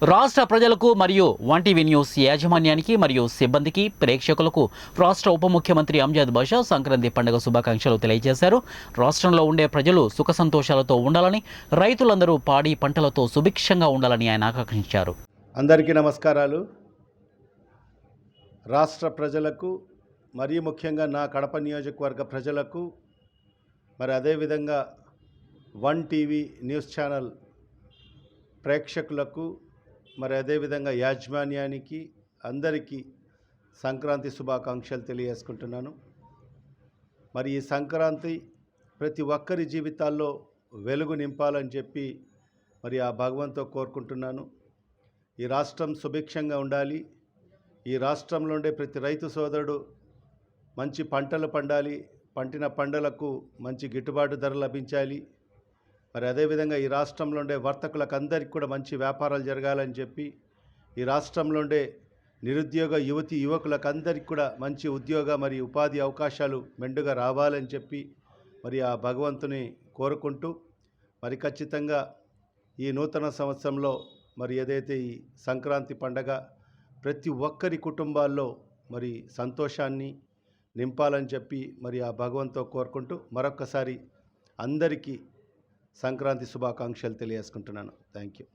రాష్ట్ర ప్రజలకు మరియు వన్టీవీ న్యూస్ యాజమాన్యానికి మరియు సిబ్బందికి ప్రేక్షకులకు రాష్ట్ర ఉప ముఖ్యమంత్రి అంజద్ బాషా సంక్రాంతి పండుగ శుభాకాంక్షలు తెలియజేశారు. రాష్ట్రంలో ఉండే ప్రజలు సుఖ సంతోషాలతో ఉండాలని, రైతులందరూ పాడి పంటలతో సుభిక్షంగా ఉండాలని ఆయన ఆకాంక్షించారు. అందరికీ నమస్కారాలు. రాష్ట్ర ప్రజలకు మరియు ముఖ్యంగా నా కడప నియోజకవర్గ ప్రజలకు మరి అదేవిధంగా వన్ టీవీ న్యూస్ ఛానల్ ప్రేక్షకులకు మరి అదేవిధంగా యాజమాన్యానికి అందరికీ సంక్రాంతి శుభాకాంక్షలు తెలియజేసుకుంటున్నాను. మరి ఈ సంక్రాంతి ప్రతి ఒక్కరి జీవితాల్లో వెలుగు నింపాలని చెప్పి మరి ఆ భగవంతుతో కోరుకుంటున్నాను. ఈ రాష్ట్రం సుభిక్షంగా ఉండాలి. ఈ రాష్ట్రంలో ఉండే ప్రతి రైతు సోదరుడు మంచి పంటలు పండాలి, పండిన పంటలకు మంచి గిట్టుబాటు ధర లభించాలి. మరి అదేవిధంగా ఈ రాష్ట్రంలో ఉండే వర్తకులకు అందరికీ కూడా మంచి వ్యాపారాలు జరగాలని చెప్పి, ఈ రాష్ట్రంలో ఉండే నిరుద్యోగ యువతి యువకులకు అందరికీ కూడా మంచి ఉద్యోగ మరియు ఉపాధి అవకాశాలు మెండుగా రావాలని చెప్పి మరి ఆ భగవంతుని కోరుకుంటూ, మరి ఖచ్చితంగా ఈ నూతన సంవత్సరంలో మరి ఏదైతే ఈ సంక్రాంతి పండగ ప్రతి ఒక్కరి కుటుంబాల్లో మరి సంతోషాన్ని నింపాలని చెప్పి మరి ఆ భగవంతుతో కోరుకుంటూ మరొక్కసారి అందరికీ సంక్రాంతి శుభాకాంక్షలు తెలియజేసుకుంటున్నాను. Thank you.